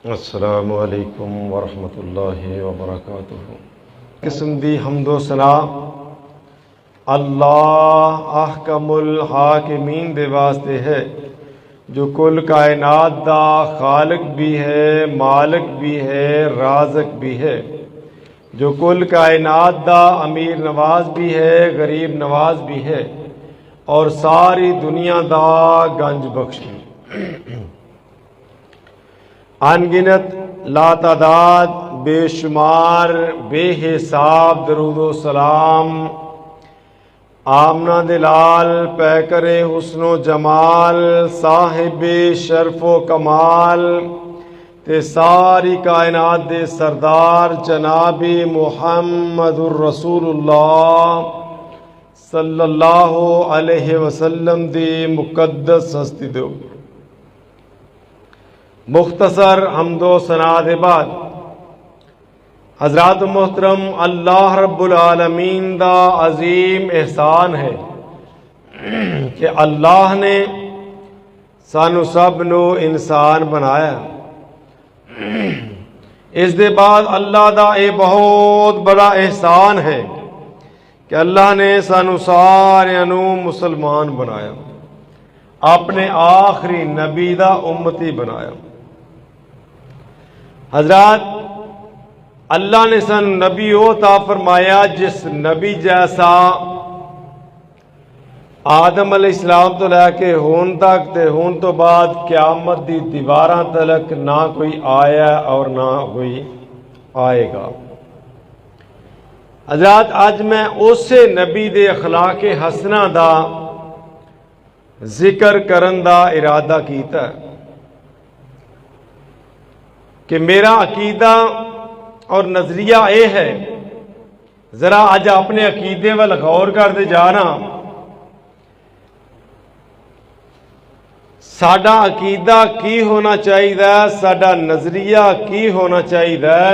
السلام علیکم ورحمۃ اللہ وبرکاتہ۔ قسم دی حمد و ثنا اللہ احکم الحاکمین دے واسطے ہے جو کل کائنات دا خالق بھی ہے، مالک بھی ہے، رازق بھی ہے، جو کل کائنات دا امیر نواز بھی ہے، غریب نواز بھی ہے، اور ساری دنیا دا گنج بخش بھی۔ ان گنت لا تعداد بے شمار بے حساب درود و سلام آمنہ دلال پیکر حسن و جمال صاحب شرف و کمال تے ساری کائنات دے سردار جناب محمد الرسول اللہ صلی اللہ علیہ وسلم دی مقدس ہستی دو۔ مختصر حمد و ثنا دے بعد حضرات محترم، اللہ رب العالمین دا عظیم احسان ہے کہ اللہ نے سانو سب نو انسان بنایا۔ اس دے بعد اللہ دا اے بہت بڑا احسان ہے کہ اللہ نے سانو سارے نو مسلمان بنایا، اپنے آخری نبی دا امتی بنایا۔ حضرات، اللہ نے سن نبی عطا فرمایا جس نبی جیسا آدم علیہ السلام تو لے کے ہون تک تے ہون تو بعد قیامت دی دیواراں تلک نہ کوئی آیا اور نہ کوئی آئے گا۔ حضرات، آج میں اسے نبی دے اخلاق حسنہ دا ذکر کرن دا ارادہ کیتا ہے کہ میرا عقیدہ اور نظریہ اے ہے، ذرا آج اپنے عقیدے وال غور کر دے جانا۔ ساڈا عقیدہ کی ہونا چاہیے، ساڈا نظریہ کی ہونا چاہیے،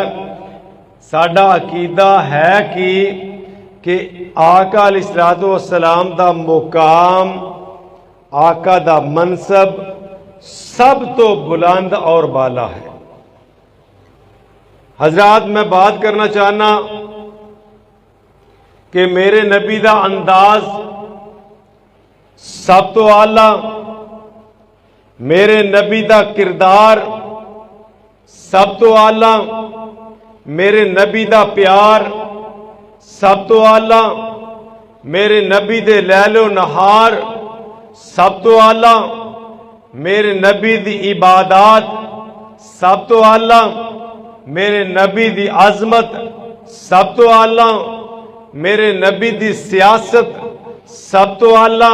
ساڈا عقیدہ ہے کہ آقا علیہ الصلوۃ والسلام دا مقام، آقا دا منصب سب تو بلند اور بالا ہے۔ حضرات، میں بات کرنا چاہنا کہ میرے نبی دا انداز سب تو اعلی، میرے نبی دا کردار سب تو اعلی، میرے نبی دا پیار سب تو اعلی، میرے نبی دے لیل و نہار سب تو اعلی، میرے نبی دی عبادات سب تو اعلی، میرے نبی دی عظمت سب تو اعلی، میرے نبی دی سیاست سب تو اعلی،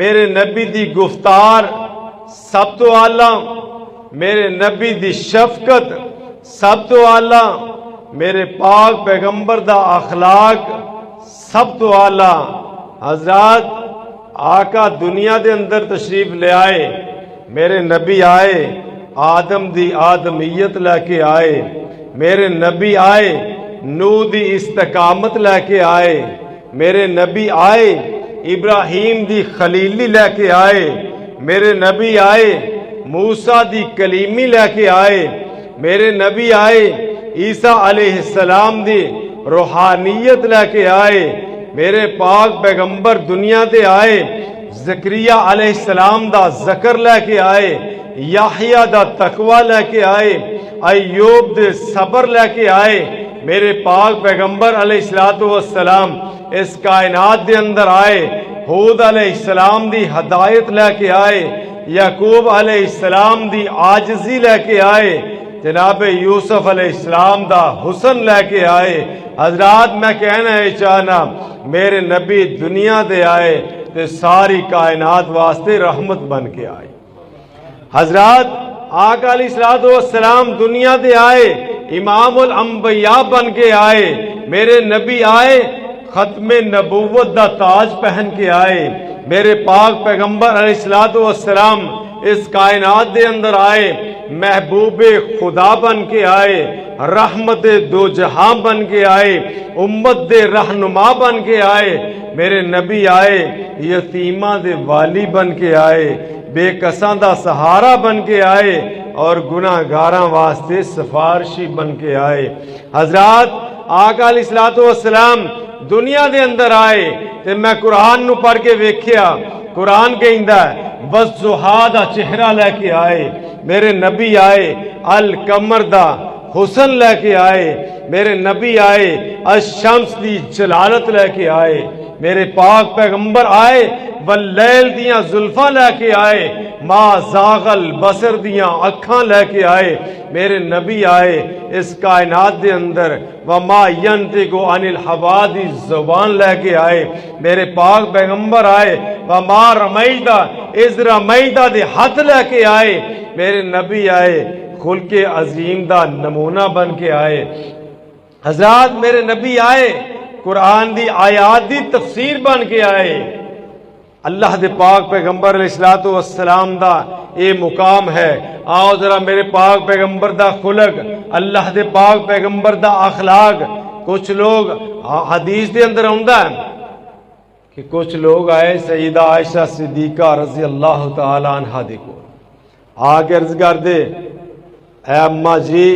میرے نبی دی گفتار سب تو اعلی، میرے نبی دی شفقت سب تو اعلی، میرے پاک پیغمبر دا اخلاق سب تو اعلی۔ حضرات، آقا دنیا دے اندر تشریف لے آئے، میرے نبی آئے، آدم دی آدمیت لے کے آئے، میرے نبی آئے، نو دی استقامت لے کے آئے، میرے نبی آئے، ابراہیم دی خلیلی لے کے آئے، میرے نبی آئے، موسیٰ دی کلیمی لے کے آئے، میرے نبی آئے، عیسیٰ علیہ السلام دی روحانیت لے کے آئے، میرے پاک پیغمبر دنیا دے آئے، زکریا علیہ السلام دا ذکر لے کے آئے، یحییٰ دا تقوی لے کے آئے، ایوب دے صبر لے کے آئے، میرے پاک پیغمبر علیہ السلام اس کائنات دے اندر آئے، ہود علیہ السلام دی ہدایت لے کے آئے، یعقوب علیہ السلام دی عاجزی لے کے آئے، جناب یوسف علیہ السلام دا حسن لے کے آئے۔ حضرات، میں کہنا ہے چاہنا میرے نبی دنیا دے آئے تے ساری کائنات واسطے رحمت بن کے آئے۔ حضرات، آقا علیہ السلام دنیا دے آئے، امام الانبیاء بن کے آئے، میرے نبی آئے، ختم نبوت دا تاج پہن کے آئے، میرے پاک پیغمبر علیہ السلام اس کائنات دے اندر آئے، محبوب خدا بن کے آئے، رحمت دو جہاں بن کے آئے، امت دے رہنما بن کے آئے، میرے نبی آئے، یتیماں دے والی بن کے آئے، بے کساں دا سہارا بن کے آئے، اور گناہگاراں واسطے سفارشی بن کے آئے۔ حضرات آقا علیہ الصلوۃ والسلام دنیا دے اندر آئے تے میں قرآن نو پڑھ کے ویکھیا، قرآن کہندا ہے والضحیٰ دا چہرہ لے کے آئے، میرے نبی آئے القمر دا حسن لے کے آئے، میرے نبی آئے الشمس دی جلالت لے کے آئے، میرے پاک پیغمبر آئے واللیل دیاں زلفاں لے کے آئے، ما زاغ البصر دیاں اکھاں لے کے آئے، میرے نبی آئے اس کائنات دے اندر وما ینطق عن الہوا دی زبان لے کے آئے، میرے پاک پیغمبر آئے وما رمیت اذ رمیت دے ہاتھ لے کے آئے، میرے نبی آئے خلق عظیم دا نمونہ بن کے آئے۔ حضرات میرے نبی آئے قرآن دی آیات دی تفسیر بن کے آئے۔ اللہ دے پاک پیغمبر علیہ الصلوۃ والسلام دا اے مقام ہے۔ آؤ ذرا میرے پاک پیغمبر دا خلق، اللہ دے پاک پیغمبر دا اخلاق۔ کچھ لوگ حدیث دے اندر آندا ہے کہ کچھ لوگ آئے سیدہ عائشہ صدیقہ رضی اللہ تعالی عنہا دے کو آ کے عرض کر دے اے اماں جی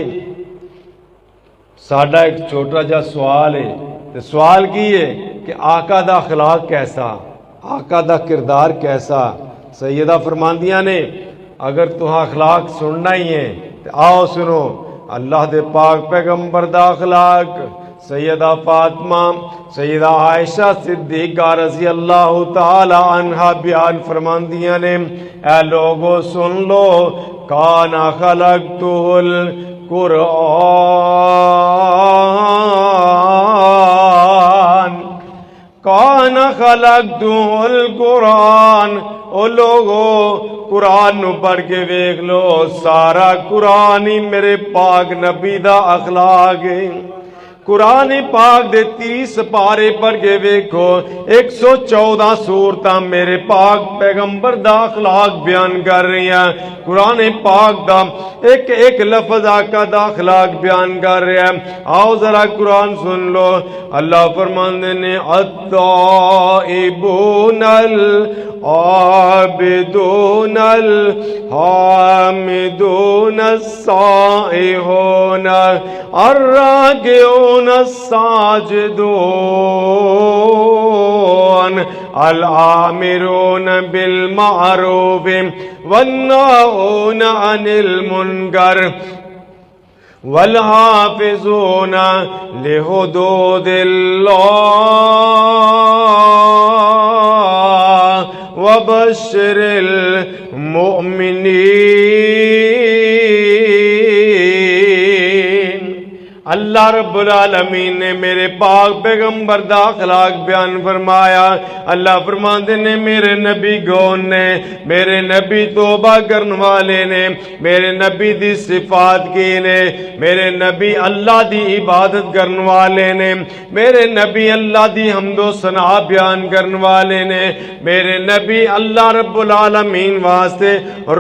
ساڈا ایک چھوٹا جا سوال ہے، تے سوال کی ہے کہ آقا دا اخلاق کیسا، آقا دا کردار کیسا۔ سیدہ فرماندیاں نے اگر تہاں اخلاق سننا ہی ہے تو آؤ سنو اللہ دے پاک پیغمبر دا اخلاق۔ سیدہ فاطمہ سیدہ عائشہ صدیقہ رضی اللہ تعالی عنہا بیان فرماندیاں نے اے لوگو سن لو کان خلقتہ القرآن کان خلقتہ القرآن۔ او لوگو قرآن نو پڑھ کے ویکھ لو سارا قرآن ہی میرے پاک نبی دا اخلاق ہے۔ قرآن پاک دے 30 پارے پڑھ کے ویکھو 114 سورتاں میرے پاک پیغمبر دا اخلاق بیان کر رہی ہیں۔ قرآن پاک دا ایک ایک لفظ آقا دا اخلاق بیان کر رہے ہیں۔ آؤ ذرا قرآن سن لو، اللہ فرماندے نے التائبون العابدون الحامدون السائحون الراکعون الساجدون الآمرون بالمعروف والناهون عن المنکر والحافظون لحدود اللہ وبشر المؤمنین۔ اللہ رب العالمین نے میرے پاک پیغمبر دا اخلاق بیان فرمایا۔ اللہ فرماندے نے میرے نبی گون نے، میرے نبی توبہ کرنے والے نے، میرے نبی دی صفات کی نے، میرے نبی اللہ دی عبادت کرنے والے نے، میرے نبی اللہ دی حمد و ثنا بیان کرنے والے نے، میرے نبی اللہ رب العالمین واسطے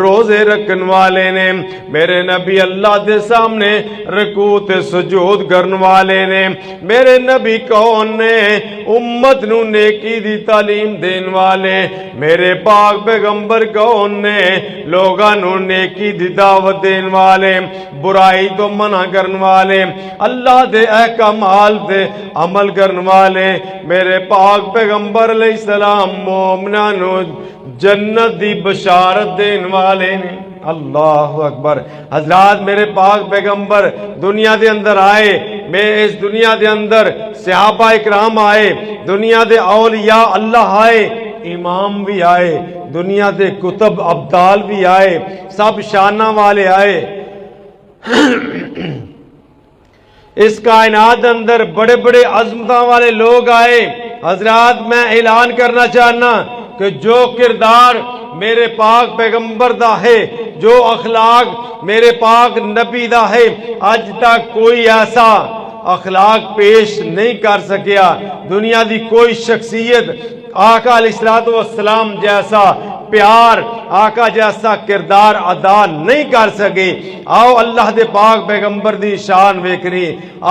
روزے رکھنے والے نے، میرے نبی اللہ دے سامنے رکوع تے سجود کرنے والے نے، میرے نبی کون نے امت نو نیکی دی تعلیم دین والے، میرے پاک پیغمبر کون نے لوگاں نو نیکی دی دعوت دین والے، برائی تو منع کرنے والے، اللہ دے احکامات تے عمل کرنے والے، میرے پاک پیغمبر علیہ السلام مومناں نو جنت دی بشارت دین والے نے۔ اللہ اکبر۔ حضرات میرے پاک پیغمبر دنیا دے اندر آئے، میں اس دنیا دے اندر صحابہ اکرام آئے، دنیا دے اولیاء اللہ آئے، امام بھی آئے، دنیا دے کتب ابدال بھی آئے، سب شانہ والے آئے۔ اس کائنات اندر بڑے بڑے عظمتاں والے لوگ آئے۔ حضرات میں اعلان کرنا چاہنا کہ جو کردار میرے پاک پیغمبر دا ہے، جو اخلاق میرے پاک نبی دا ہے، آج تک کوئی ایسا اخلاق پیش نہیں کر سکیا، دنیا دی کوئی شخصیت آقا علیہ الصلوۃ والسلام جیسا پیار، آقا جیسا کردار ادا نہیں کر سکے۔ آؤ اللہ دے پاک پیغمبر دی شان ویکھنی،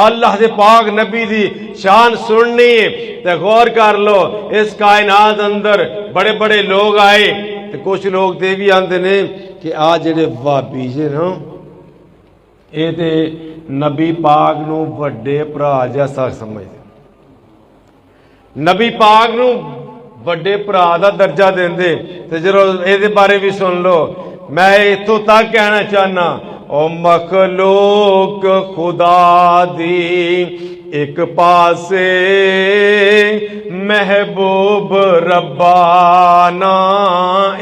اللہ دے پاک نبی دی شان سننی تے غور کر لو۔ اس کائنات اندر بڑے بڑے لوگ آئے تو کچھ لوگ تو یہ بھی آتے ہیں کہ آ جڑے وابی جے نا یہ تے نبی پاک نو وڈے بھرا جیسا سمجھتے، نبی پاک نو وڈے بھرا دا درجہ دیندے تے جدوں یہ بارے بھی سن لو۔ میں اتوں تک کہنا چاہنا او مخلوق خدا دی ایک پاسے محبوب ربانا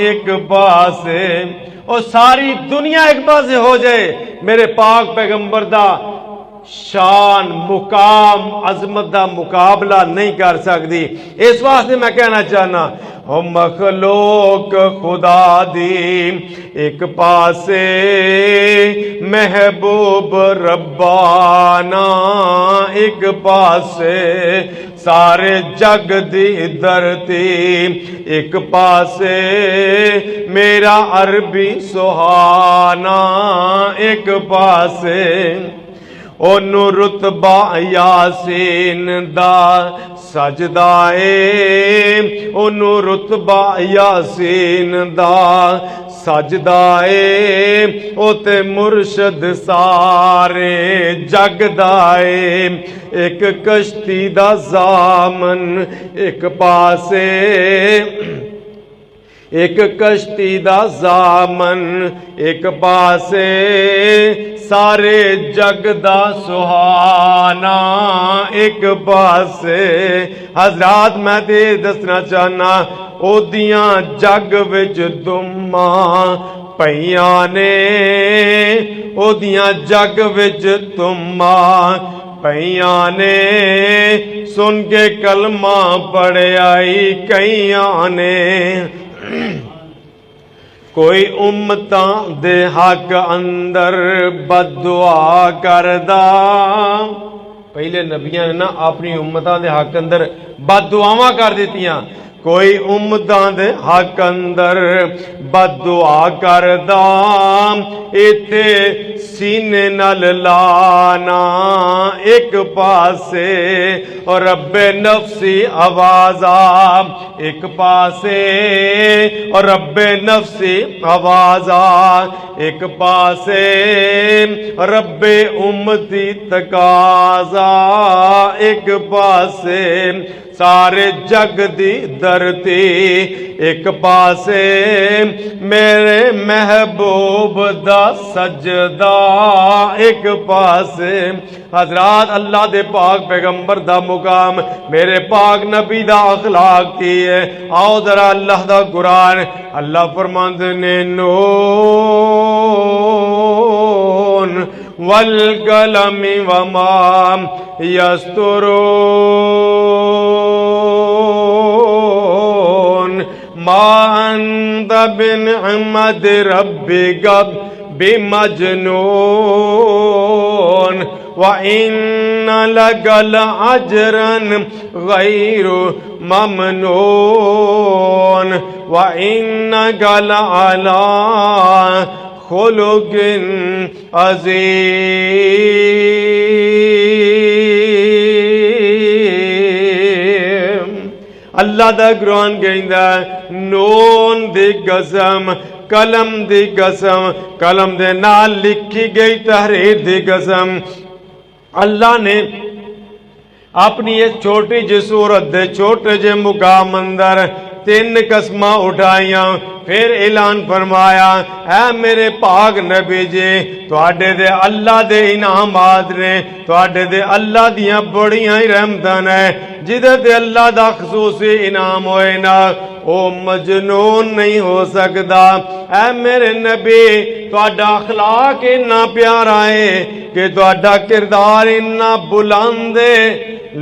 ایک پاسے، اور ساری دنیا ایک پاسے ہو جائے میرے پاک پیغمبر دا شان مقام عظمت دا مقابلہ نہیں کر سکتی۔ اس واسطے میں کہنا چاہنا او مخلوق خدا دی ایک پاسے محبوب ربانا ایک پاسے سارے جگ دی دھرتی ایک پاسے میرا عربی سہانا ایک پاسے اونو رتبہ یاسین دا سجدہ اے اونو رتبہ یاسین دا سجدہ اے او تے مرشد سارے جگ دا اے ایک کشتی دا زامن ایک پاسے ایک کشتی دا زامن ایک پاسے سارے جگ دا سہانا ایک پاسے۔ حضرات میں تے دسنا چاہنا او دیاں جگ وچ دماں پئیاں نے او دیاں جگ وچ دماں پئیاں نے سن کے کلمہ پڑھ آئی کئیاں نے کوئی امتاں دے حق اندر بد دعا کردا، پہلے نبیاں نے نا اپنی امتاں دے حق اندر بد دعاواں کر دیتیاں، کوئی امتاں دے حق اندر بد دعا کردا ایتھے سینے نال لانا ایک پاسے اور رب نفسی آوازا ایک پاسے اور رب نفسی آوازا ایک پاسے رب امتی تقاضا ایک پاسے سارے جگ دی دھرتی ایک پاسے میرے محبوب دا سجدہ ایک پاسے۔ حضرات اللہ دے پاک پیغمبر دا مقام میرے پاک نبی دا اخلاق کی ہے۔ آؤ ذرا اللہ دا قرآن اللہ فرماندے نے نون والقلم وما یسترون ما انت بنعمت ربک بمجنون وَإِنَّ لَكَ لَأَجْرًا غَيْرُ مَمْنُونٍ وَإِنَّكَ لَعَلَىٰ خُلُقٍ عظیم۔ اللہ دا قرآن کہندا نون دی قسم قلم دی قسم قلم دے نال لکھی گئی تحریر دی قسم اللہ نے اپنی اس چھوٹی جی صورت دے چھوٹے جے مقام اندر 3 قسماں اٹھائیاں پھر اعلان فرمایا اے میرے پاک نبی جی تواڈے دے اللہ دے انعامات نے تواڈے دے اللہ دیاں بڑیاں ہی رحمتاں نے جدے تے اللہ دا خصوصی انعام ہوئے نا او مجنون نہیں ہو سکدا۔ اے میرے نبی تواڈا اخلاق اتنا پیارا ہے کہ تواڈا کردار اتنا بلند ہے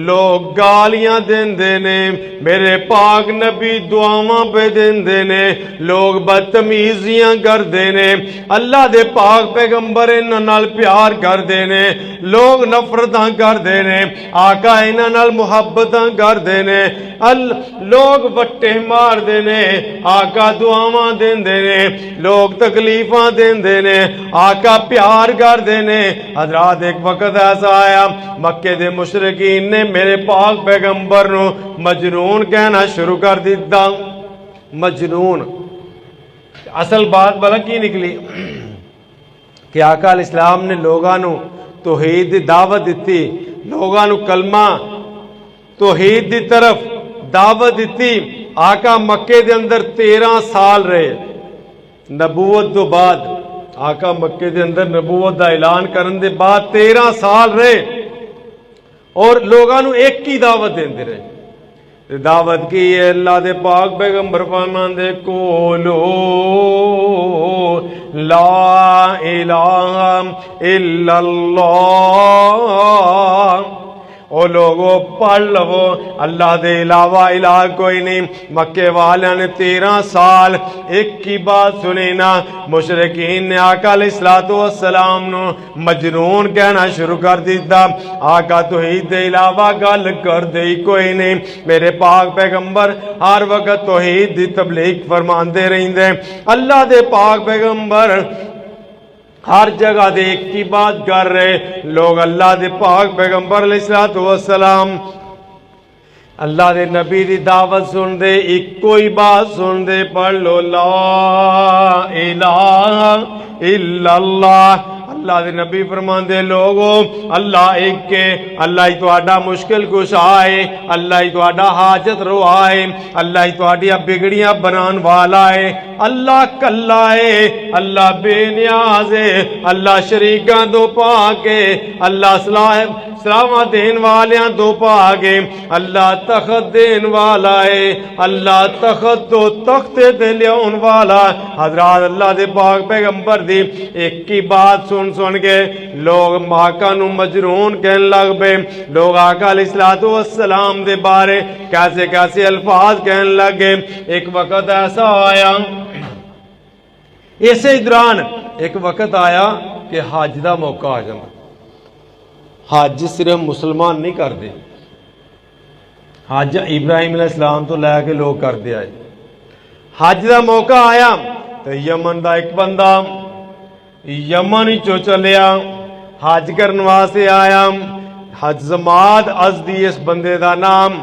لوگ گالیاں دیندے نے میرے پاک نبی دعاواں پہ دیندے نے لوگ بدتمیزیاں کردے نے اللہ دے پاک پیغمبر انہاں نال پیار کردے نے لوگ نفرتاں کردے نے آقا انہاں نال محبتاں کردے نے لوگ وٹے مار دے نے آقا دعاواں دیندے نے لوگ تکلیفاں دیندے نے آقا پیار کردے نے۔ حضرات ایک وقت ایسا آیا مکے دے مشرکین نے میرے پاک پیغمبر نو مجنون کہنا شروع کر دیتا۔ مجنون اصل بات پتہ کی نکلی کہ آقا علیہ السلام نے لوگاں نو توحید دی دعوت دیتی، لوگاں نو کلمہ توحید دی طرف دعوت دیتی۔ آقا مکے دے اندر 13 سال رہے، نبوت تو بعد آقا مکے دے اندر نبوت دا اعلان کرن دے بعد 13 سال رہے اور لوگاں نو ایک کی دعوت دیندے رہے۔ دعوت کی ہے اللہ دے پاک پیغمبر فرماندے قولو لا الہ الا اللہ، او لوگو پڑھ لو اللہ دے علاوہ الہ کوئی نہیں۔ مکے والے نے 13 سال ایک کی بات سنی نا، مشرکین نے آقا علیہ السلام نو مجنون کہنا شروع کر دیتا۔ آقا توحید دے علاوہ گل کر دے کوئی نہیں۔ میرے پاک پیغمبر ہر وقت توحید دی تبلیغ فرماندے رہندے۔ اللہ دے پاک پیغمبر ہر جگہ دے ایک کی بات کر رہے، لوگ اللہ دے پاک پیغمبر علیہ السلام اللہ دے نبی دی دعوت سن دے، ایک کوئی بات سن دے، پڑھ لو لا الہ الا اللہ۔ اللہ دے نبی فرماندے لوگو اللہ ایک کے، اللہ ہی تہاڈا مشکل کشا ہے، اللہ ہی تہاڈا حاجت روا ہے، اللہ ہی تہاڈیاں بگڑیاں بنان والا ہے، اللہ کلا ہے، اللہ بے نیاز ہے، اللہ شریکاں تو پاک ہے، اللہ سلاواں دین والیاں تو پاک ہے، اللہ تخت دین والا ہے، اللہ تخت تو تخت تے لیاون والا۔ حضرات اللہ دے پاک پیغمبر دی ایک کی بات سن کے لوگ آقا نو مجنون کہن لگ پے، لوگ آقا علیہ السلام دے بارے کیسے کیسے الفاظ کہن لگے۔ ایک وقت ایسا آیا، اسی دوران ایک وقت آیا کہ حج دا موقع آ جاتا۔ حج صرف مسلمان نہیں کرتے، حج ابراہیم علیہ السلام تو لے کے لوگ کرتے آئے۔ حج دا موقع آیا تو یمن دا ایک بندہ یمن ہی چو چلیا، حج کرن واسطے آیا۔ حج زماد ازدی اس بندے دا نام،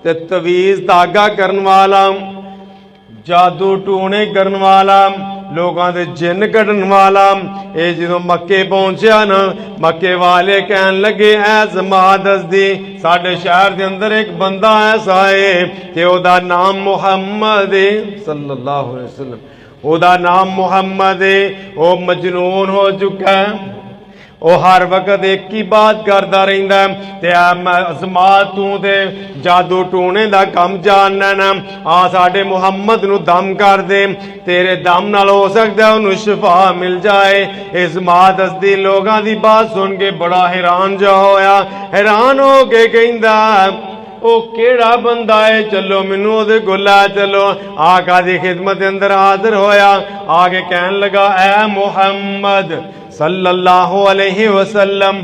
تے تویز داغا کرن والا، جادو ٹونے کرن والا، لوگاں دے جن کڈن والا۔ اے جدوں مکے پہنچیا نا، مکے والے کہن لگے اے زماد ازدی ساڈے شہر دے اندر ایک بندہ ایسا ہے کہ او دا نام محمد ہے صلی اللہ علیہ وسلم، او دا نام محمد ہے، او مجنون ہو چکا ہے، او ہر وقت ایک کی بات کردا رہندا ہے تے زماد تو تے جادو ٹونے دا کم جاننا نا، آ ساڈے محمد نو دم کر دے، تیرے دم نال ہو سکدا ہے انہوں شفا مل جائے۔ اس زماد ازدی لوگاں دی بات سن کے بڑا حیران جا ہویا، حیران ہو کے کہندا او کیڑا بندہ ہے، چلو منو دے گلا چلو۔ آقا دی خدمت اندر حاضر ہویا، آگے کہن لگا اے محمد صلی اللہ علیہ وسلم،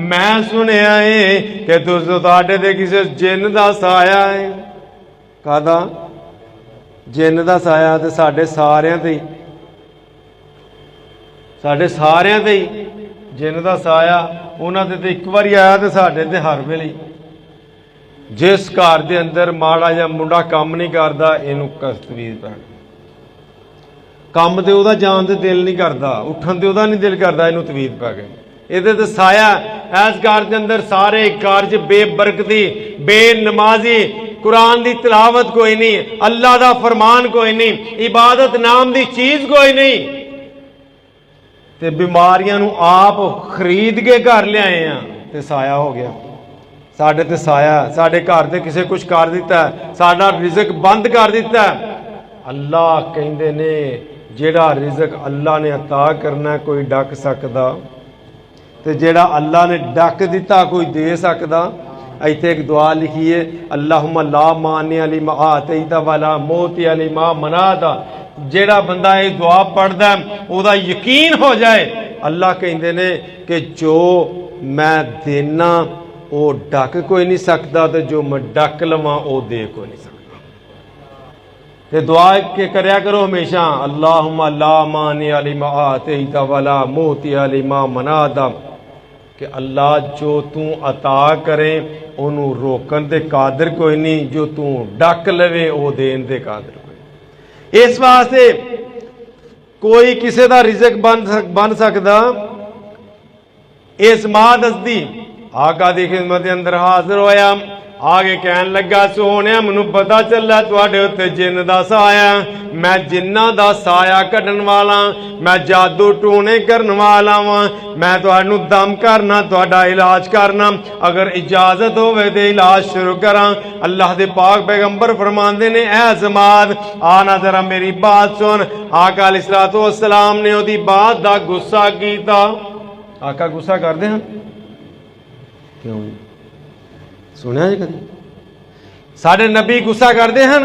میں سنیا ہے کہ تاڈے تے کسی جن دا سایہ ہے۔ کہدا جن دا سایہ تے ساڈے ساریاں تے جن دا سایہ انہاں تے ایک واری آیا تے ساڈے تے ہر ویلے۔ جس گھر دے اندر ماڑا یا منڈا کام نہیں کردا اینوں کستویز پہ کام تے او دا جان تے دل نہیں کردا، اٹھن تے او دا نہیں دل کردا، اینوں تویز پہ گئے۔ ایدے تے سایہ ایس گھر دے اندر سارے گھر چ بے برکتی، بے نمازی، قرآن دی تلاوت کوئی نہیں، اللہ دا فرمان کوئی نہیں، عبادت نام دی چیز کوئی نہیں، تے بیماریاں نو آپ خرید کے گھر لے آئے ہیں تے سایہ ہو گیا۔ ساڈے تے سایہ، ساڈے گھر تے کسے کچھ کر دیتا ہے، ساڈا رزق بند کر دیتا ہے۔ اللہ کہندے نے جیڑا رزق اللہ نے عطا کرنا ہے کوئی ڈک سکدا، تے جیڑا اللہ نے ڈک دیتا کوئی دے سکدا۔ ایتھے ایک دعا لکھی ہے اللہم لا مانع لما اعطیت ولا معطی لما منعت۔ جیڑا بندہ یہ دعا پڑھدا ہے او دا یقین ہو جائے، اللہ کہندے نے کہ جو میں دینا او ڈک کوئی نہیں سکتا، تے جو میں ڈک لواں او دے کوئی نہیں سکتا۔ تے دعا کے کریا کرو ہمیشہ اللہم لا مانع لما اعطیت ولا معطی لما منعت، کہ اللہ جو تو عطا کرے انہوں روکن دے قادر کوئی نہیں، جو تو ڈک لوے او دین دے قادر کوئی نہیں۔ اس واسطے کوئی کسی دا رزق بن سکدا؟ اس ماد ازدی آقا دی خدمت اندر حاضر ہویا، آگے کہن لگا سونے منو پتا چلا تواڈے اوتے جن دا سایہ، میں جنہ دا سایہ کڈن والا، میں جادو ٹونے کرن والا ہاں، میں تواڈوں دم کرنا، تواڈا علاج کرنا، اگر اجازت ہوے تے علاج شروع کراں۔ اللہ دے پاک پیغمبر فرماندے نے اے زماد آنا ذرا میری بات سن۔ آقا علیہ الصلوۃ والسلام نے اودی بات دا غصہ کیتا۔ آقا غصہ کردے ہیں کیوں؟ سنیا جی کدی ساڈے نبی غصہ کرتے ہیں؟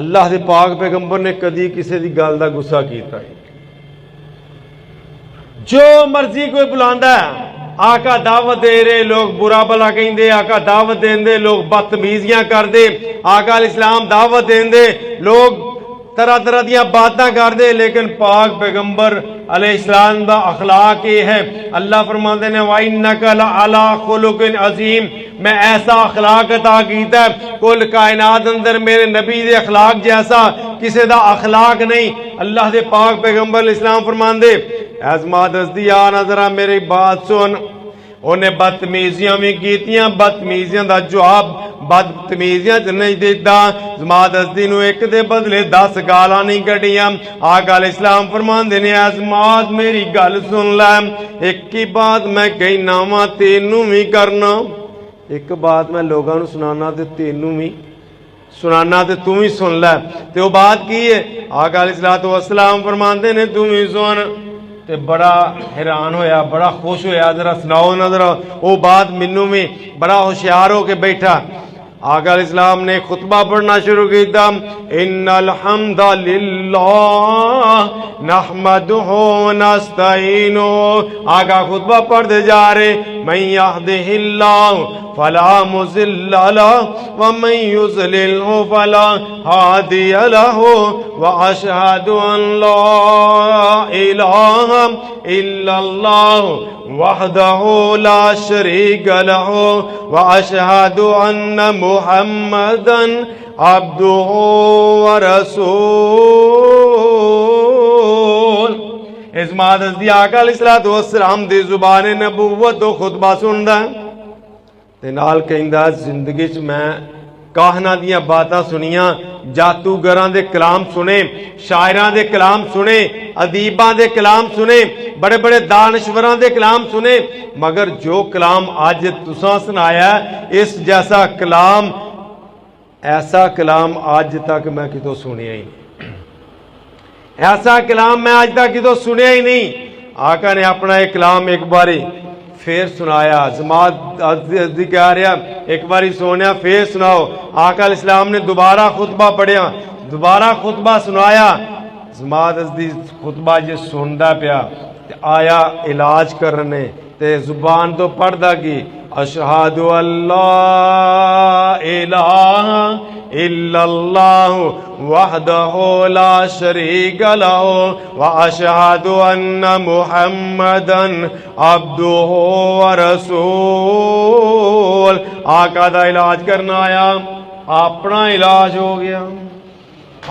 اللہ دے پاک پیغمبر نے کدی کسی دی گل دا غصہ کیتا ہے؟ جو مرضی کوئی بلاندا ہے، آقا دعوت دے رہے لوگ برا بلا کہندے، آقا دعوت دیندے لوگ بدتمیزیاں کردے، آقا علیہ السلام دعوت دیندے لوگ طرح طرح دیاں باتاں کر دے، لیکن پاک پیغمبر علیہ السلام دا اخلاق یہ ہے۔ اللہ فرماتے ہیں وَإِنَّكَ لَعَلَىٰ خُلُقٍ عَظِيمٍ، میں ایسا اخلاق عطا کیتا ہے کل کائنات اندر میرے نبی دے اخلاق جیسا کسی دا اخلاق نہیں۔ اللہ دے پاک پیغمبر علیہ السلام فرماندے ازماد ازدی آنا ذرا میری بات سن۔ انہیں بدتمیزیاں بھی کیتیاں، بدتمیزیاں دا جواب بدتمیزیاں چ نہیں دیتا۔ ازماد ازدی نو ایک دے بدلے 10 گالاں نہیں کڈیاں۔ آقا علیہ السلام فرماندے نے ازماد میری گل سن لے، ایک ہی بات میں کہنا وا تینوں بھی کرنا، ایک بات میں لوگاں نو سنانا تے تینوں بھی سنانا تے تم ہی سن لے۔ تے وہ بات کی ہے؟ آقا علیہ السلام فرماندے نے تم ہی سن۔ تے بڑا حیران ہویا، بڑا خوش ہویا، ذرا سناؤ نہ ذرا وہ بات مینوں بھی، بڑا ہوشیار ہو کے بیٹھا۔ آقا علیہ السلام نے خطبہ پڑھنا شروع کیتا، ان الحمد للہ نحمدہ ونستعینہ۔ آقا خطبہ پڑھتے جا رہے، من یہدہ اللہ فلا مضل لہ ومن یضللہ فلا ہادی لہ واشہد ان لا الہ الا اللہ وحدہ لا شریک لہ واشہد ان محمدا عبدہ ورسول۔ اس مادس دی آقا علیہ السلام دی زبان نبوت تو خطبہ سندا ہے تے نال کہندا زندگی چ میں کاہنا دیاں باتاں سنیاں، جادوگراں دے کلام سنے، شاعراں دے کلام سنے، ادیباں دے کلام سنے، بڑے بڑے دانشوراں دے کلام سنے، مگر جو کلام آج تساں سنایا اس جیسا کلام، ایسا کلام آج تک میں کتوں سنیا ہی نہیں، ایسا کلام میں آج تک کتوں سنیا ہی نہیں۔ آقا نے اپنا ایک کلام ایک باری پھر سنایا، زماد کہہ رہا ایک باری سونیا پھر سناؤ۔ آقا علیہ السلام نے دوبارہ خطبہ پڑھیا، دوبارہ خطبہ سنایا۔ زماد ازدی خطبہ یہ سندا پیا تے آیا علاج کرنے تے زبان تو پڑھدا کی اشہد اللہ الہ الا اللہ وحدہ لا شریک لہ واشہد ان محمدا عبدہ ورسول۔ آقا دا علاج کرنا آیا، اپنا علاج ہو گیا۔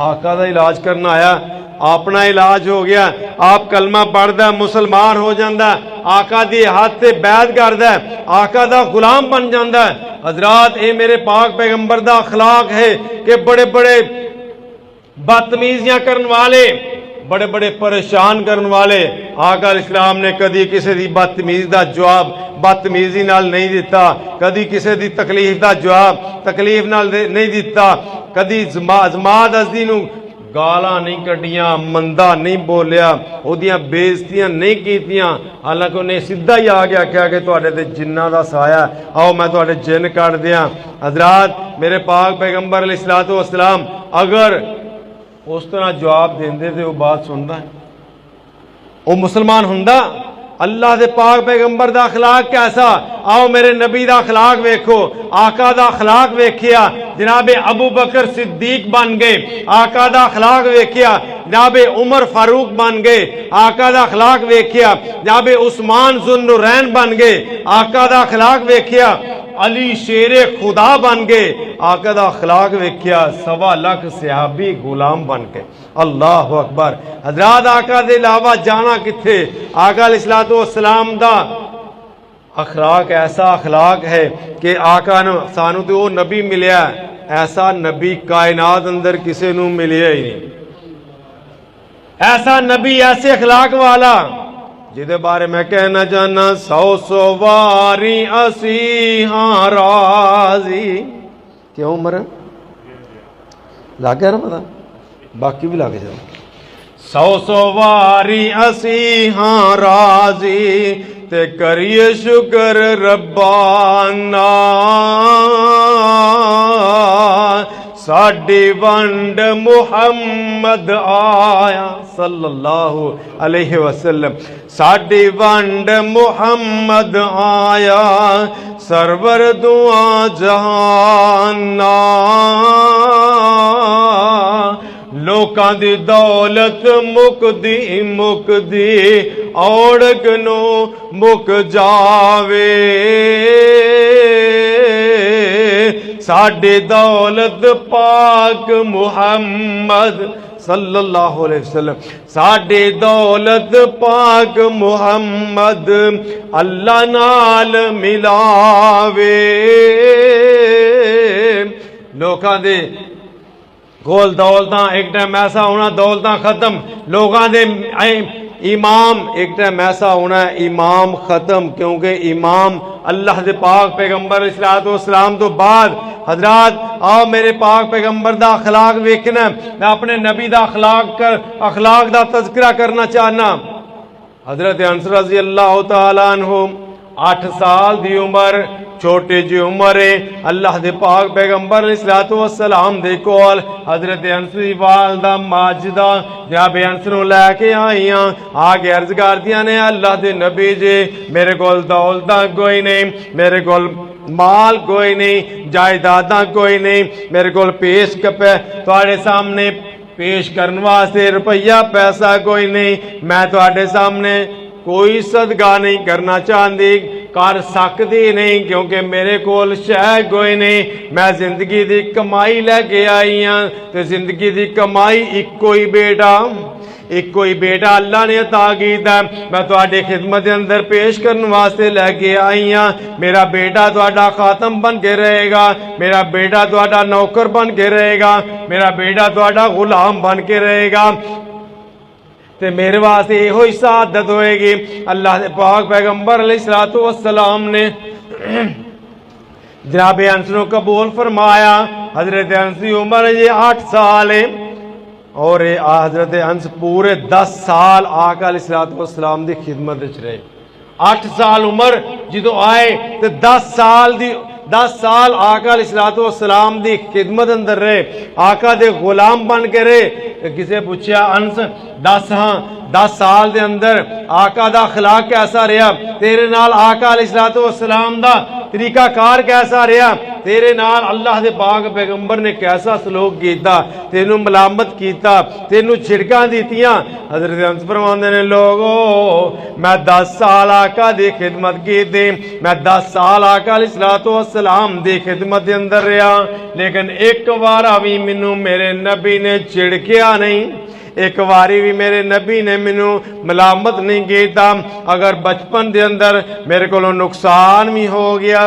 آقا دا علاج کرنا آیا، اپنا علاج ہو گیا۔ آپ کلمہ پڑھدا ہے، مسلمان ہو جاندا ہے، آقا دی ہاتھ تے بیعت کردا ہے، آقا دا غلام بن جاندا ہے۔ حضرات اے میرے پاک پیغمبر دا اخلاق ہے کہ بڑے بڑے بدتمیزیاں کرن والے، بڑے بڑے پریشان کرن والے، آقا علیہ السلام نے کدی کسی دی بدتمیزی دا جواب بدتمیزی نال نہیں دیتا، کدی کسی دی تکلیف دا جواب تکلیف نال نہیں دیتا، کدی زماد ازدی نو گالاں نہیں کڈیاں، مندہ نہیں بولیا، اودیاں بےزتیاں نہیں کیتیاں، حالانکہ انہیں سیدھا ہی آ گیا کیا کہ تواڈے تے جنہ دا سایہ، آؤ میں تواڈے جن کٹ دیاں۔ حضرات میرے پاک پیغمبر علیہ السلام اگر اس طرح جواب دیندے تے وہ بات سندا ہے، وہ مسلمان ہوندا؟ اللہ دے پاک پیغمبر دا اخلاق کیسا؟ آؤ میرے نبی دا اخلاق ویکھو، آقا دا اخلاق ویکھیا، جناب ابو بکر صدیق بن گئے، آقا دا اخلاق ویکھیا، جناب عمر فاروق بن گئے، آقا دا اخلاق ویکھیا، جناب عثمان ذو النورین بن گئے، آقا دا اخلاق ویکھیا۔ علی شیر خدا بن گئے. آقا دا اخلاق ویکھیا 1.25 لاکھ صحابی غلام بن گئے. اللہ اکبر. حضرات آقا دے علاوہ جانا کتھے؟ آقا علیہ الصلوۃ والسلام دا اخلاق ایسا اخلاق ہے کہ آقا نے سانو تے وہ نبی ملیا ایسا نبی کائنات اندر کسے نو ملیا ہی نہیں. ایسا نبی ایسے اخلاق والا جہدے بارے میں کہنا چاہنا 100 واری اسی ہاں راضی. کیوں عمر لگ گیا نا پتا؟ باقی بھی لگ جائے. 100 واری اسی ہاں راضی تے کریے شکر ربانا ساڈی ونڈ محمد آیا صلی اللہ علیہ وسلم. ساڈی ونڈ محمد آیا سرور دعا جہانا لوکاں دی دولت مکدی اوڑک نو مک جاوے ساڈی دولت پاک محمد صلی اللہ علیہ وسلم. ساڈی دولت پاک محمد اللہ نال ملاوے. لوکاں دے گول دولتاں ایک ٹائم ایسا ہونا دولتاں ختم. لوگاں دے امام ایک ٹائم ایسا ہونا ہے امام ختم. کیونکہ امام اللہ دے پاک پیغمبر علیہ الصلوۃ والسلام تو بعد. حضرات آؤ میرے پاک پیغمبر دا اخلاق ویکھنا. میں اپنے نبی دا اخلاق دا تذکرہ کرنا چاہنا. حضرت انس رضی اللہ تعالیٰ عنہ 8 سال دی عمر چھوٹی جی عمر ہے. اللہ دے پاک پیغمبر علیہ الصلوۃ والسلام دے کول حضرت انس دی والدہ ماجدہ جناب انس نو لے کے آئیاں. آگے عرض کردیاں نے اللہ دے نبی جی میرے کول دولتاں کوئی نہیں, میرے کول مال کوئی نہیں, جائیداداں کوئی نہیں, میرے کول پیش کپے تواڈے سامنے پیش کرنے واسطے روپیہ پیسہ کوئی نہیں. میں تواڈے سامنے کوئی صدقہ نہیں کرنا چاہتی کر سکتی نہیں کیونکہ میرے کول شے کوئی نہیں. میں زندگی دی کمائی لے کے آئی ہاں تے زندگی دی کمائی ایک کوئی بیٹا اللہ نے عطا کیتا ہے. میں تواڈی خدمت دے اندر پیش کرنے واسطے لے کے آئی ہاں. میرا بیٹا تواڈا خاتم بن کے رہے گا, میرا بیٹا تواڈا نوکر بن کے رہے گا, میرا بیٹا تواڈا غلام بن کے رہے گا تے میرے واسطے یہ ہوئی سعادت ہوئے گی. اللہ دے پاک پیغمبر علیہ الصلوۃ والسلام نے جناب انس نو قبول فرمایا. حضرت انس کی عمر یہ 8 سال ہے اور حضرت انس پورے 10 سال آقا علیہ الصلوۃ والسلام دی خدمت وچ رہے. 8 سال عمر جدو آئے تے 10 سال آقا علیہ الصلوۃ والسلام دی خدمت اندر رہے, آقا دے غلام بن کے رہے. کسے پوچھیا انس 10 سال دے اندر آقا دا اخلاق کیسا رہا, تیرے نال آقا علیہ الصلوۃ والسلام دا طریقہ کار کیسا رہا, تیرے نال اللہ دے پاک پیغمبر نے کیسا سلوک کیتا, تینوں ملامت کیتا, تینوں چھڑکاں دیتیاں. حضرت انس فرماندے نے لوگو میں 10 سال آقا دی خدمت کیتی, میں 10 سال آقا علیہ الصلوۃ والسلام دی خدمت دے اندر رہا, لیکن ایک وارا بھی مینوں میرے نبی نے چھڑکیا نہیں, ایک واری بھی میرے نبی نے مینوں ملامت نہیں کیتا. اگر بچپن دے اندر میرے کولوں نقصان بھی ہو گیا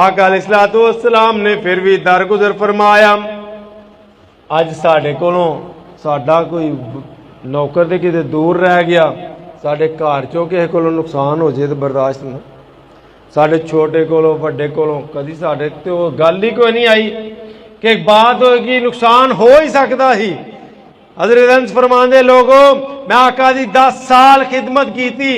آقا علیہ الصلوۃ والسلام نے پھر بھی درگزر فرمایا. اج ساڈے کولوں ساڈا کوئی نوکر دے کتے دور رہ گیا, ساڈے گھر چوں کسے کولوں نقصان ہو جائے تو برداشت نہیں. ساڈے چھوٹے کولوں وڈے کولوں کدی ساڈے تے وہ گل ہی کوئی نہیں آئی کہ بات ہوگی نقصان ہو ہی سکتا ہی. حضرت انس فرماندے لوگوں میں آقا دی 10 سال خدمت کی تھی,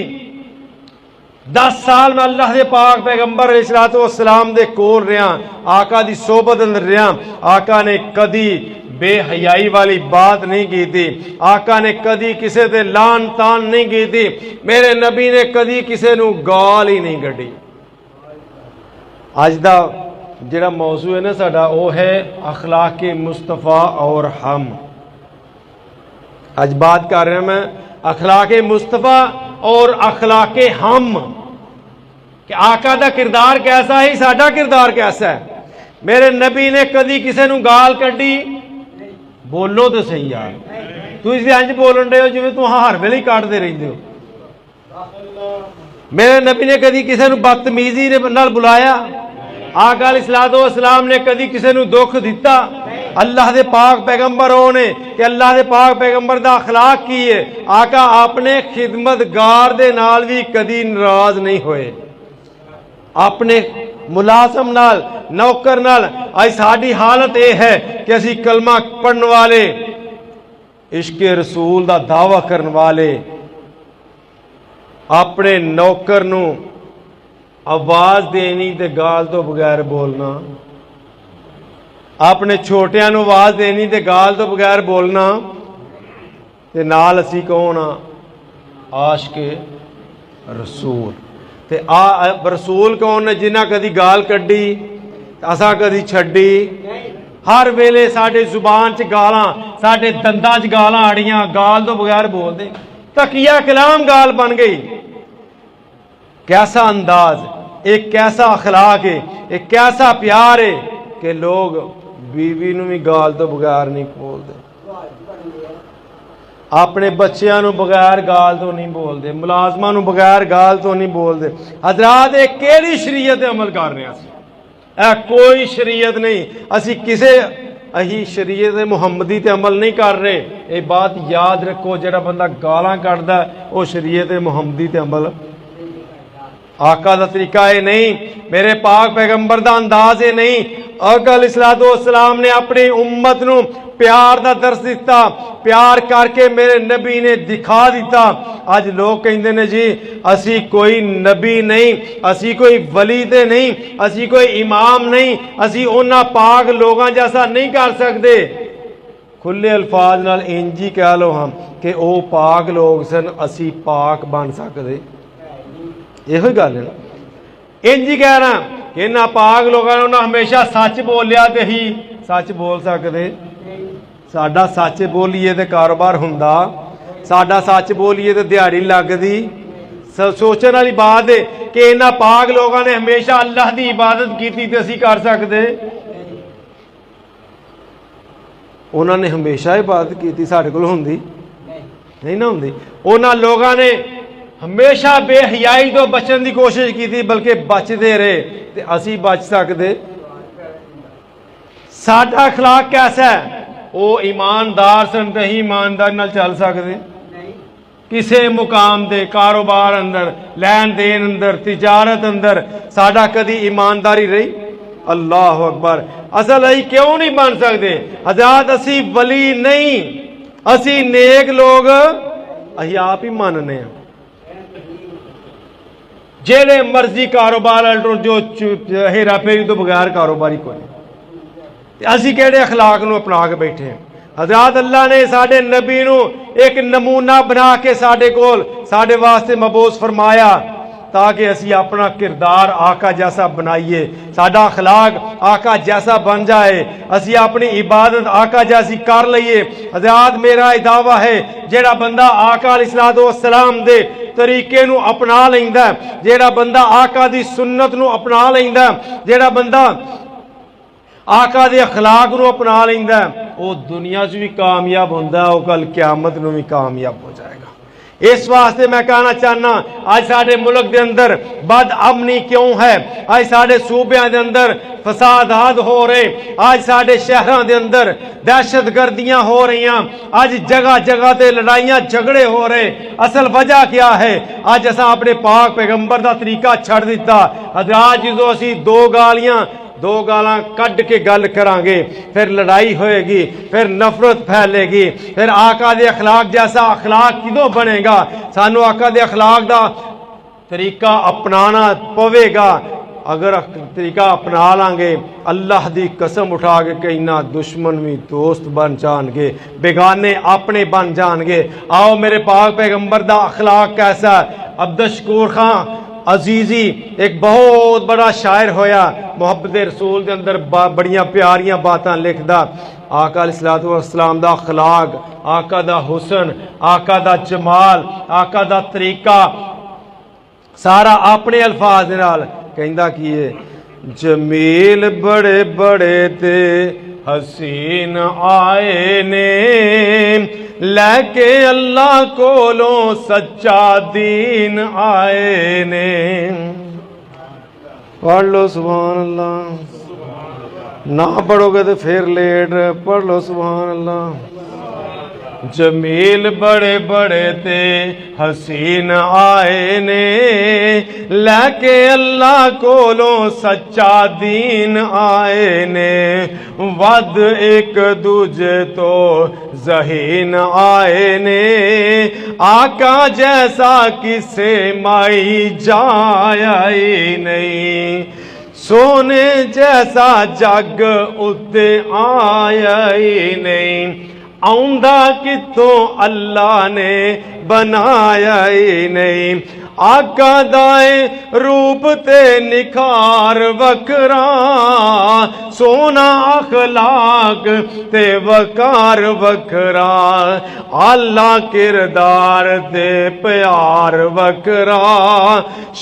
10 سال میں اللہ دے پاک پیغمبر علیہ الصلوۃ والسلام دے کول رہا, آقا دی صحبت اندر رہا. آقا نے کدی بے حیائی والی بات نہیں کی تھی, آقا نے کدی کسے تے لان تان نہیں کی تھی, میرے نبی نے کدی کسے نو گال ہی نہیں کڈی. اج دا جڑا موضوع ہے نا ساڈا وہ ہے اخلاق مصطفیٰ اور ہم. آج بات کر رہے ہیں میں اخلاق مصطفیٰ اور اخلاق ہم. کہ آقا دا کردار کیسا ہے ساڈا کردار کیسا ہے. میرے نبی نے کدی کسے نو گال کڈی؟ بولو تو صحیح یار, تسی انج بولن دے ہو جویں تو ہر ویلے ہی کڈدے رہندے ہو. میرے نبی نے کدی کسے نو بدتمیزی نال بلایا؟ آقا علیہ الصلوۃ والسلام نے کدی کسے نو دکھ دیتا؟ اللہ دے پاک پیغمبر ہونے کہ اللہ دے پاک پیغمبر دا اخلاق کی ہے. آقا اپنے خدمتگار دے نال بھی کدی ناراض نہیں ہوئے, اپنے ملازم نال, نوکر نال. آج ساڈی حالت یہ ہے کہ اسی کلمہ پڑھن والے, عشق رسول دا دعویٰ کرن والے, اپنے نوکر نو آواز دینی تے گال تو بغیر بولنا, اپنے چھوٹیاں نو آواز دینی تے گال تو بغیر بولنا, تے نال اسی کون ہاں؟ عاشق رسول. تے رسول کون نے جنہ کدی گال کڈی اساں کدی چھڈی؟ ہر ویلے ساڈے زبان چ گالاں, ساڈے دنداں چ گالاں اڑیاں, گال تو بغیر بول دے. تقیہ کلام گال بن گئی. کیسا انداز, ایک کیسا اخلاق ہے, ایک کیسا پیار ہے کہ لوگ بیوی نو بھی گال تو بغیر نہیں بول دے, اپنے بچیاں نو بغیر گال تو نہیں بول دے, ملازماں نو بغیر گال تو نہیں بول دے. حضرات یہ کیڑی شریعت عمل کر رہے ہیں؟ اے کوئی شریعت نہیں. اسی کسے اہی شریعت محمدی تے عمل نہیں کر رہے. یہ بات یاد رکھو, جڑا بندہ گالاں کڈدا وہ شریعت محمدی تے عمل, آقا دا طریقہ یہ نہیں, میرے پاک پیغمبر دا انداز یہ نہیں. آقا علیہ الصلوۃ والسلام نے اپنی امت نو پیار دا درس دیتا, پیار کر کے میرے نبی نے دکھا دیتا. آج لوگ کہندے نے جی اسی کوئی نبی نہیں, اسی کوئی ولی تے نہیں, اسی کوئی امام نہیں, اسی انہاں پاک لوگاں جیسا نہیں کر سکتے. کھلے الفاظ نال انجی کہہ لو ہم کہ او پاک لوگ سن, اسی پاک بن سکتے. یہ گل ہے نا, انجی کہہ رہا کہ انہاں پاک لوگوں نے ہمیشہ سچ بولیا تے ہی سچ بول سکتے. ساڈا سچ بولیے تے کاروبار ہوندا, ساڈا سچ بولیے تے دیہڑی لگدی. سوچن والی بات ہے کہ انہاں پاک لوگوں نے ہمیشہ اللہ دی عبادت کیتی تے اسی کر سکتے؟ انہوں نے ہمیشہ عبادت کیتی, ساڈے کول ہوندی نہیں نہ ہوندی. انہاں لوگوں نے ہمیشہ بے حیائی تو بچن دی کوشش کی تھی, بلکہ بچتے رہے تے اسی بچ سکتے. ساڈا اخلاق کیسا ہے؟ وہ ایماندار سن تے ہی ایماندار نال چل سکتے. کسے مقام دے کاروبار اندر, لین دین اندر, تجارت اندر ساڈا کدی ایمانداری رہی؟ اللہ اکبر. اصل ای کیوں نہیں بن سکتے؟ حضرات اسی ولی نہیں, اسی نیک لوگ اہی آپ ہی ماننے ہیں. جیڑے مرضی کاروبار جو ہیرا پھیری تو بغیر کاروباری کوئی نہیں. اسی کیڑے اخلاق نو اپنا کے بیٹھے ہیں؟ حضرات اللہ نے ساڈے نبی نو ایک نمونہ بنا کے ساڈے کول ساڈے واسطے مبعوث فرمایا تاکہ اسی اپنا کردار آقا جیسا بنائیے, ساڈا اخلاق آقا جیسا بن جائے, اسی اپنی عبادت آقا جیسی کر لئیے. حضرات میرا دعویٰ ہے جیڑا بندہ آقا علیہ الصلوۃ والسلام دے طریقے نو اپنا لیندا ہے, جیڑا بندہ آقا دی سنت نو اپنا لیندا ہے, جیڑا بندہ آقا دے اخلاق نو اپنا لیندا ہے, وہ دنیا سے بھی کامیاب ہوندا ہے, وہ کل قیامت نو بھی کامیاب ہو جائے گا. اس واسطے میں کہنا چاہنا آج ساڈے ملک دے اندر بد امنی کیوں ہے؟ آج ساڈے صوبیاں دے اندر فسادات ہو رہے, آج ساڈے شہراں دے اندر دہشت گردیاں ہو رہی ہیں, آج جگہ جگہ تے لڑائیاں جھگڑے ہو رہے. اصل وجہ کیا ہے؟ آج اساں اپنے پاک پیغمبر دا طریقہ چھڑ دیتا. حضرات جدوں اسی دو گالاں کڈ کے گل کران گے, پھر لڑائی ہوئے گی, پھر نفرت پھیلے گی, پھر آقا دے اخلاق جیسا اخلاق کدوں بنے گا؟ سانو آقا دے اخلاق دا طریقہ اپنانا پوے گا. اگر طریقہ اپنا لیں گے اللہ دی قسم اٹھا کے کہنا دشمن بھی دوست بن جان گے, بیگانے اپنے بن جان گے. آؤ میرے پاک پیغمبر دا اخلاق کیسا ہے؟ عبدالشکور خان عزیزی ایک بہت بڑا شاعر ہویا, محبت رسول دے اندر بڑیاں پیاریاں باتاں لکھدا. آقا علیہ الصلوۃ والسلام دا اخلاق, آقا دا حسن, آقا دا جمال, آقا دا طریقہ سارا اپنے الفاظ دے نال کہندا کی ہے جمیل بڑے بڑے تے حسین آئے نے لے کے اللہ کولوں سچا دین آئے نے پڑھ لو سبحان اللہ نہ پڑھو گے تو پھر لیٹ پڑھ لو سبحان اللہ جمیل بڑے بڑے تے حسین آئے نے لے کے اللہ کولوں سچا دین آئے نے ود ایک دوجے تو ذہین آئے نے آقا جیسا کسے مائی جایا ہی نہیں سونے جیسا جگ اتے آیا ہی نہیں آؤندہ کتوں اللہ نے بنایا ہی نہیں آقا دائیں روپ تے نکھار وکھرا سونا اخلاق تے وقار وکھرا اللہ کردار تے پیار وکھرا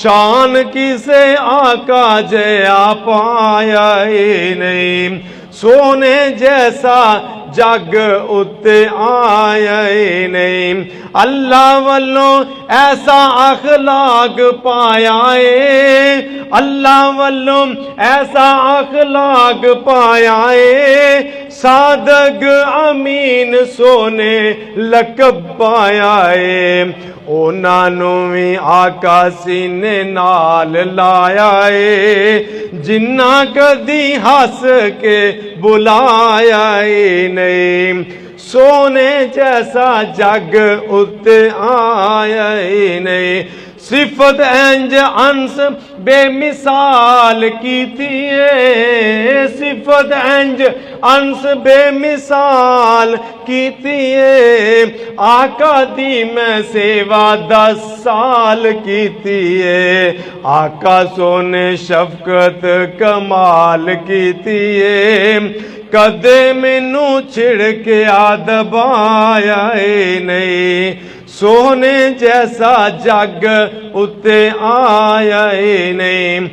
شان کسے آقا جیا پایا ہی نہیں سونے جیسا جگ اتے آیا ہی نہیں اللہ والوں ایسا اخلاق پایا ہے اللہ والوں ایسا اخلاق پایا ہے صادق امین سونے لقب پایا ہے اوہناں نوں وی آقا سینے نال لایا ہے جنہ کدی ہس کے بلایا ہی نہیں سونے جیسا جگ اتے آیا ہی نہیں صفت انج انس بے مثال کی تھی صفت انج انس بے مثال کی تھی آقا دی میں سیوا 10 سال کی تھی آقا سونے شفقت کمال کی تھی کدے مینو چھڑ کے دبایا ہی نہیں سونے جیسا جگ اتے آیا ہی نہیں